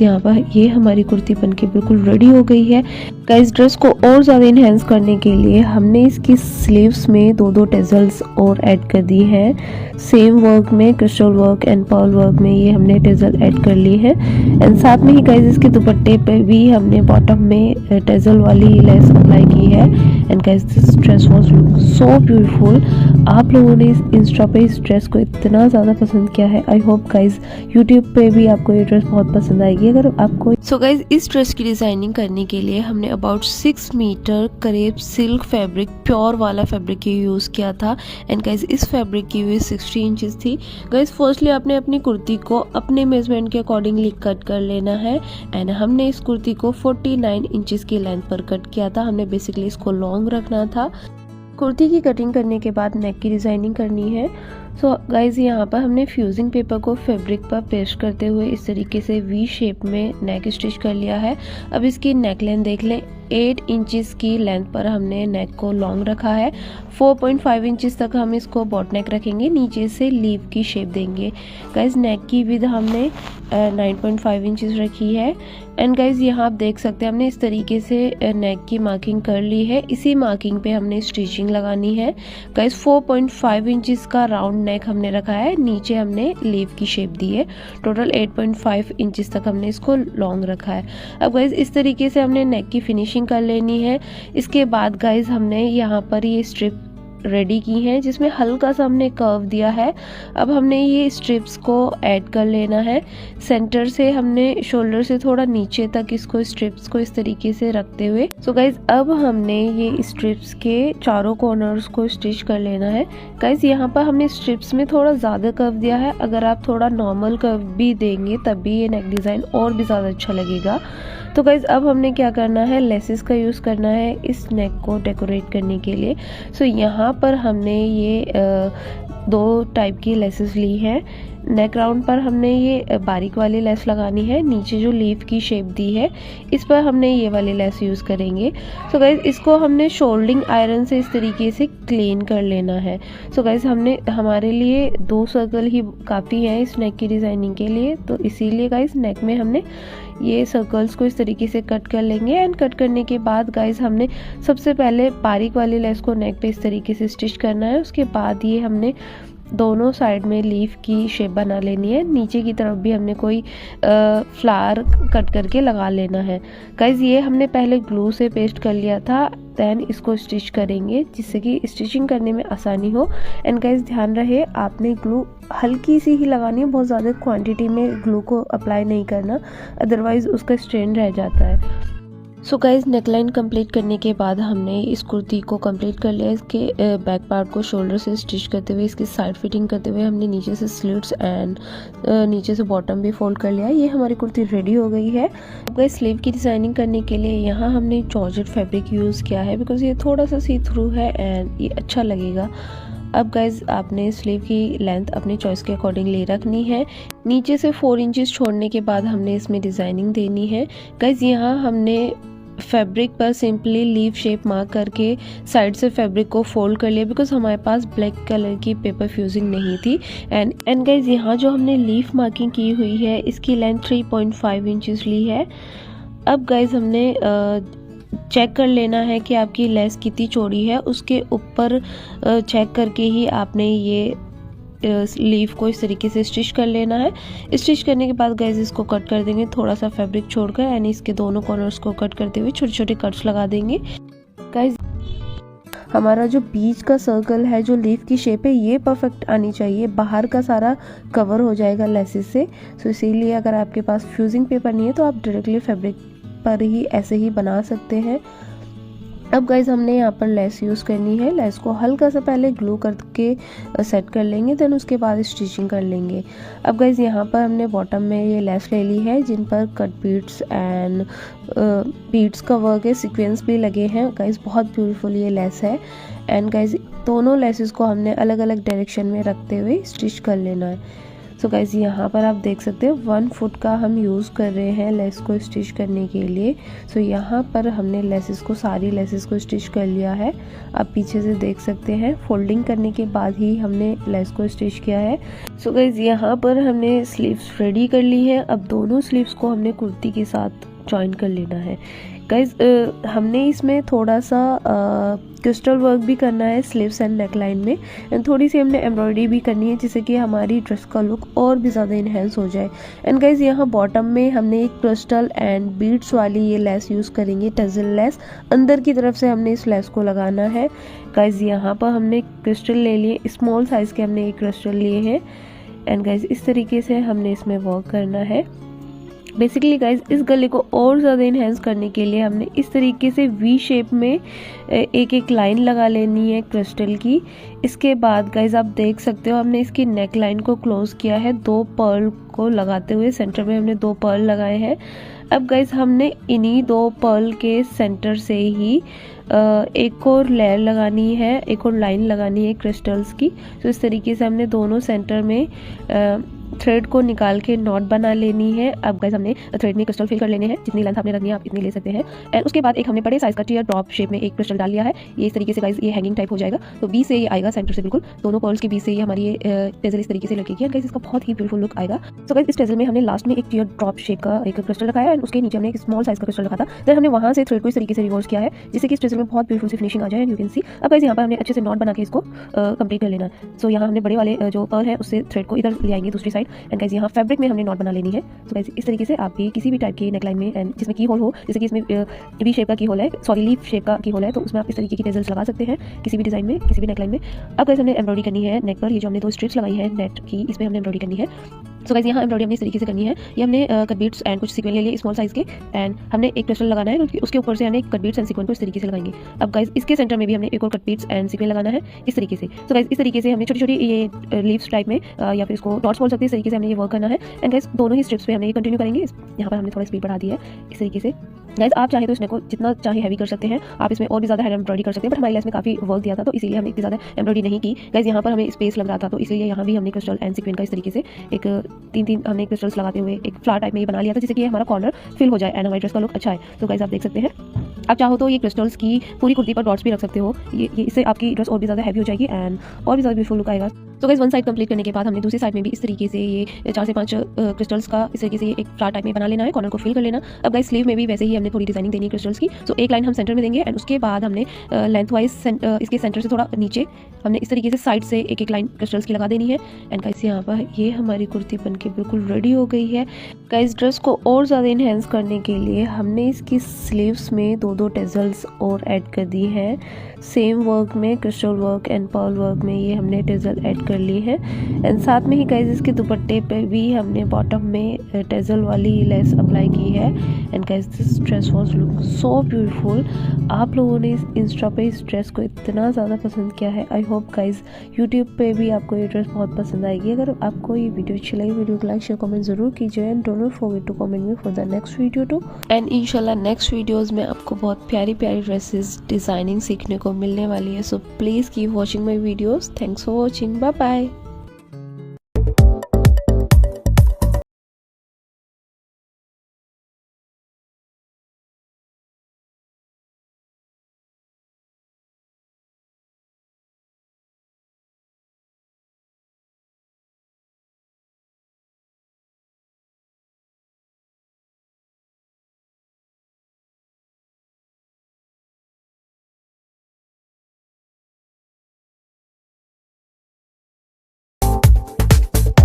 Guys यहाँ पर ये हमारी कुर्ती बनके बिल्कुल रेडी हो गई है। गाइस ड्रेस को और ज़्यादा इन्हेंस करने के लिए हमने इसकी स्लीव्स में दो टेजल्स और ऐड कर दी है। सेम वर्क में crystal work and pearl work में ये हमने टेजल ऐड कर ली है। एंड साथ में ही गाइस इसके दुपट्टे पे भी हमने बॉटम में टेजल वाली लेस अप्लाई की है। And guys this dress was so beautiful. आप लोगों ने इंस्टा पे इस ड्रेस को इतना ज़्यादा पसंद किया है। आई होप गाइस यूट्यूब पे भी आपको ये ड्रेस बहुत पसंद आएगी अगर आपको। सो गाइस इस ड्रेस की डिज़ाइनिंग करने के लिए हमने अबाउट 6 मीटर करीब सिल्क फैब्रिक, प्योर वाला फैब्रिक यूज़ किया था। एंड गाइस इस फैब्रिक की हुई 60 इंचेस थी। गाइस फर्स्टली आपने अपनी कुर्ती को अपने मेजरमेंट के अकॉर्डिंगली कट कर लेना है। एंड हमने इस कुर्ती को 49 इंचेस की लेंथ पर कट किया था। हमने बेसिकली इसको लॉन्ग रखना था। कुर्ती की कटिंग करने के बाद नेक की डिज़ाइनिंग करनी है। सो गाइज यहाँ पर हमने फ्यूजिंग पेपर को फैब्रिक पर पेस्ट करते हुए इस तरीके से वी शेप में नेक स्टिच कर लिया है। अब इसकी नेक लेंथ देख लें। 8 इंचेस की लेंथ पर हमने नेक को लॉन्ग रखा है। 4.5 इंचेस तक हम इसको बॉट नेक रखेंगे, नीचे से लीव की शेप देंगे। गाइज नेक की विड्थ हमने 9.5 इंचेस रखी है। एंड गाइज यहाँ आप देख सकते हैं हमने इस तरीके से नेक की मार्किंग कर ली है। इसी मार्किंग पे हमने स्टिचिंग लगानी है। गाइज 4.5 इंचेस का राउंड नेक हमने रखा है, नीचे हमने लीव की शेप दी है। टोटल 8.5 इंचेस तक हमने इसको लॉन्ग रखा है। अब गाइज इस तरीके से हमने नेक की फिनिशिंग कर लेनी है। इसके बाद गाइज हमने यहाँ पर ये स्ट्रिप रेडी की हैं जिसमें हल्का सा हमने कर्व दिया है। अब हमने ये स्ट्रिप्स को ऐड कर लेना है। सेंटर से हमने शोल्डर से थोड़ा नीचे तक इसको स्ट्रिप्स को इस तरीके से रखते हुए। सो गाइज अब हमने ये स्ट्रिप्स के चारों कॉर्नर्स को स्टिच कर लेना है। गाइज यहाँ पर हमने स्ट्रिप्स में थोड़ा ज़्यादा कर्व दिया है। अगर आप थोड़ा नॉर्मल कर्व भी देंगे तब भी ये नेक डिज़ाइन और भी ज़्यादा अच्छा लगेगा। तो गाइज अब हमने क्या करना है, लेसेस का यूज़ करना है इस नेक को डेकोरेट करने के लिए। सो यहाँ पर हमने ये 2 टाइप की लेसेस ली है। नेक राउंड पर हमने ये बारीक वाली लेस लगानी है। नीचे जो लीफ की शेप दी है इस पर हमने ये वाली लेस यूज़ करेंगे। सो गाइज इसको हमने शोल्डिंग आयरन से इस तरीके से क्लीन कर लेना है। सो गाइज हमारे लिए 2 सर्कल ही काफ़ी है इस नेक की डिज़ाइनिंग के लिए, तो इसीलिए गाइज नेक में हमने ये सर्कल्स को इस तरीके से कट कर लेंगे। एंड कट करने के बाद गाइज हमने सबसे पहले बारीक वाली लेस को नेक पे इस तरीके से स्टिच करना है। उसके बाद ये हमने दोनों साइड में लीफ की शेप बना लेनी है। नीचे की तरफ भी हमने कोई फ्लावर कट करके लगा लेना है। गाइज ये हमने पहले ग्लू से पेस्ट कर लिया था, देन इसको स्टिच करेंगे जिससे कि स्टिचिंग करने में आसानी हो। एंड गाइज ध्यान रहे आपने ग्लू हल्की सी ही लगानी है, बहुत ज़्यादा क्वांटिटी में ग्लू को अप्लाई नहीं करना, अदरवाइज उसका स्ट्रेन रह जाता है। सो गाइज नेकलाइन कंप्लीट करने के बाद हमने इस कुर्ती को कंप्लीट कर लिया। इसके बैक पार्ट को शोल्डर से स्टिच करते हुए, इसकी साइड फिटिंग करते हुए हमने नीचे से स्लिट्स एंड नीचे से बॉटम भी फोल्ड कर लिया। ये हमारी कुर्ती रेडी हो गई है। अब गाइज स्लीव की डिज़ाइनिंग करने के लिए यहाँ हमने जॉर्जेट फैब्रिक यूज़ किया है बिकॉज ये थोड़ा सा सी थ्रू है एंड ये अच्छा लगेगा। अब गाइज आपने स्लीव की लेंथ अपनी चॉइस के अकॉर्डिंगली रखनी है। नीचे से 4 इंचेस छोड़ने के बाद हमने इसमें डिज़ाइनिंग देनी है। गाइज यहाँ हमने फैब्रिक पर सिंपली लीव शेप मार्क करके साइड से फैब्रिक को फोल्ड कर लिया बिकॉज हमारे पास ब्लैक कलर की पेपर फ्यूजिंग नहीं थी। एंड गाइज यहाँ जो हमने लीफ मार्किंग की हुई है इसकी लेंथ 3.5 इंचेस ली है। अब गाइज हमने चेक कर लेना है कि आपकी लेस कितनी चौड़ी है, उसके ऊपर चेक करके ही आपने ये लीफ को इस तरीके से स्टिच कर लेना है। स्टिच करने के बाद गाइज इसको कट कर देंगे थोड़ा सा फैब्रिक छोड़कर, यानी इसके दोनों कॉर्नर्स को कट करते हुए छोटे छोटे कट्स लगा देंगे। गाइज हमारा जो बीच का सर्कल है, जो लीफ की शेप है, ये परफेक्ट आनी चाहिए, बाहर का सारा कवर हो जाएगा लेसेस से। सो इसीलिए अगर आपके पास फ्यूजिंग पेपर नहीं है तो आप डायरेक्टली फैब्रिक पर ही ऐसे ही बना सकते हैं। अब गाइज हमने यहाँ पर लेस यूज़ करनी है। लेस को हल्का सा पहले ग्लू करके सेट कर लेंगे, देन उसके बाद स्टिचिंग कर लेंगे। अब गाइज यहाँ पर हमने बॉटम में ये लेस ले ली है जिन पर कट बीड्स एंड बीड्स का वर्क है, सीक्वेंस भी लगे हैं। गाइज बहुत ब्यूटीफुल ये लेस है। एंड गाइज दोनों लेसेस को हमने अलग अलग डायरेक्शन में रखते हुए स्टिच कर लेना है। सो गाइज यहाँ पर आप देख सकते हैं 1 फुट का हम यूज़ कर रहे हैं लेस को स्टिच करने के लिए। सो यहाँ पर हमने लेसेस को, सारी लेसेस को स्टिच कर लिया है। आप पीछे से देख सकते हैं फोल्डिंग करने के बाद ही हमने लेस को स्टिच किया है। सो गाइज यहाँ पर हमने स्लीव्स रेडी कर ली है। अब दोनों स्लीव्स को हमने कुर्ती के साथ जॉइन कर लेना है। गाइज हमने इसमें थोड़ा सा क्रिस्टल वर्क भी करना है स्लीव्स एंड नेकलाइन में, एंड थोड़ी सी हमने एम्ब्रॉयडरी भी करनी है जिससे कि हमारी ड्रेस का लुक और भी ज़्यादा इन्हेंस हो जाए। एंड गाइज यहाँ बॉटम में हमने एक क्रिस्टल एंड बीड्स वाली ये लेस यूज़ करेंगे, टजल लेस। अंदर की तरफ से हमने इस लेस को लगाना है। गाइज यहाँ पर हमने क्रिस्टल ले लिए, स्मॉल साइज़ के हमने एक क्रिस्टल लिए हैं। एंड गाइज इस तरीके से हमने इसमें वर्क करना है। बेसिकली गाइज इस गले को और ज़्यादा इन्हेंस करने के लिए हमने इस तरीके से वी शेप में एक एक लाइन लगा लेनी है क्रिस्टल की। इसके बाद गाइज आप देख सकते हो हमने इसकी नेक लाइन को क्लोज किया है 2 पर्ल को लगाते हुए। सेंटर में हमने 2 पर्ल लगाए हैं। अब गाइज हमने इन्हीं 2 पर्ल के सेंटर से ही एक और लेयर लगानी है, एक और लाइन लगानी है क्रिस्टल्स की। तो इस तरीके से हमने दोनों सेंटर में थ्रेड को निकाल के नॉट बना लेनी है। अब गाइस हमने थ्रेड में क्रिस्टल फिल कर लेने हैं, जितनी लेंथ आपने रखनी है आप इतनी ले सकते हैं। एंड उसके बाद एक हमने बड़े साइज का टीयर ड्रॉप शेप में एक क्रिस्टल डाल लिया है। ये इस तरीके से गाइस ये हैंगिंग टाइप हो जाएगा। तो बीच से ये आएगा सेंटर से, बिल्कुल दोनों पर्ल्स के बीच से ये हमारी टेजल इस तरीके से लगेगी। गाइस इसका बहुत ही ब्यूटीफुल लुक आएगा। सो गाइस इस टेजल में हमने लास्ट में एक टीयर ड्रॉप शेप का एक क्रिस्टल लगाया एंड उसके नीचे हमने एक स्मॉल साइज का क्रिस्टल रखा था। देन हमने वहां से थ्रेड को इस तरीके से रिवर्स किया है जिससे कि इस टेजल में बहुत ब्यूटीफुल सी फिनिशिंग आ जाए। You can see. अब गाइस यहाँ पर हमने अच्छे से नॉट बना के इसको कंप्लीट कर लेना है। सो यहाँ हमने बड़े वाले जो पर्ल है उससे थ्रेड को इधर ले आएंगे दूसरी साइड। एंड गाइस यहाँ फैब्रिक में हमने नॉट बना लेनी है। तो गाइस इस तरीके से आपकी किसी भी टाइप की नेकलाइन में एंड जिसमें की होल हो, जैसे कि इसमें वी शेप का की होल है, सॉरी लीफ शेप का की होल है, तो उसमें आप इस तरीके की टेजल्स लगा सकते हैं किसी भी डिजाइन में, किसी भी नेकलाइन में। अब गाइस हमने एम्ब्रॉयडरी करनी है नेक पर। ये जो हमने 2 स्ट्रिप्स लगाई है नेट की, इसमें हमने एम्ब्रॉयडरी करनी है। सो गाइस यहाँ एम्ब्रॉयडरी हमने इस तरीके से करनी है। ये हमने कट बीट्स एंड कुछ सीक्वेंस ले लिए स्मॉल साइज के, एंड हमने एक क्रिस्टल लगाना है, उसके ऊपर से हमने कट बीट्स एंड सीक्वेंस को इस तरीके से लगाएंगे। अब गाइस इसके सेंटर में भी हमने एक और कट बीट्स एंड सीक्वेंस लगाना है इस तरीके से। सो गाइस इस तरीके से हमने छोटी छोटी ये लीव्स टाइप में या फिर इसको डॉट्स बोल सकते हैं, इस तरीके से हमने ये वर्क करना है। एंड गाइस दोनों ही स्ट्रिप्स पे हमने ये कंटिन्यू करेंगे। यहाँ पर हमने थोड़ा स्पीड बढ़ा दी है इस तरीके से। गाइस आप चाहे तो इसको जितना चाहे हैवी कर सकते हैं, आप इसमें और भी ज़्यादा हैंड एम्ब्रॉयडरी कर सकते हैं, बट हमारे लेस में काफ़ी वर्क दिया था तो इसीलिए हमने इतनी ज़्यादा एम्ब्रॉयडरी नहीं की। गाइस यहाँ पर हमें स्पेस लग रहा था तो इसलिए यहाँ भी हमने क्रिस्टल एंड सीक्वेंस का इस तरीके से एक 3-3 हमने क्रिस्टल्स लगाते हुए एक फ्लावर टाइप में ये बना लिया था जिससे कि हमारा कॉर्नर फिल हो जाए एंड हमारी ड्रेस का लुक अच्छा है। तो गाइस आप देख सकते हैं, आप चाहो तो ये क्रिस्टल्स की पूरी कुर्ती पर डॉट्स भी रख सकते हो। ये इससे आपकी ड्रेस और भी ज़्यादा हैवी हो जाएगी एंड और भी ज़्यादा ब्यूटीफुल लुक आएगा। तो गाइस 1 साइड कंप्लीट करने के बाद हमने दूसरी साइड में भी इस तरीके से ये 4 से 5 क्रिस्टल्स का इस तरीके से एक फ्लावर टाइप में बना लेना है, कॉर्नर को फिल कर लेना। अब गाइस स्लीव में भी वैसे ही हमने थोड़ी डिजाइनिंग देनी है क्रिस्टल्स की। सो एक लाइन हम सेंटर में देंगे एंड उसके बाद हमने लेंथ वाइज इसके सेंटर से थोड़ा नीचे हमने इस तरीके से साइड से एक एक लाइन क्रिस्टल्स की लगा देनी है। एंड गाइस यहाँ पर ये हमारी कुर्ती बन के बिल्कुल रेडी हो गई है। गाइस ड्रेस को और ज़्यादा इन्हेंस करने के लिए हमने इसकी स्लीव्स में 2-2 टेजल्स और ऐड कर दी है। सेम वर्क में crystal work and pearl work में ये हमने टेजल ऐड कर ली है। एंड साथ में ही गाइस इसके दुपट्टे पे भी हमने बॉटम में टेजल वाली लेस अप्लाई की है। And guys this dress was look so beautiful. आप लोगों ने इस इंस्टा पे इस ड्रेस को इतना ज़्यादा पसंद किया है। आई होप गाइस यूट्यूब पे भी आपको ये ड्रेस बहुत पसंद आएगी। अगर आपको ये वीडियो अच्छी लगी, वीडियो को लाइक शेयर कमेंट जरूर कीजिए and don't forget to comment me for the next video to. And इंशाल्लाह नेक्स्ट वीडियोज़ में आपको बहुत प्यारी प्यारी ड्रेसेस डिज़ाइनिंग सीखने को मिलने वाली है। So please keep watching my videos. Thanks for watching. Bye bye.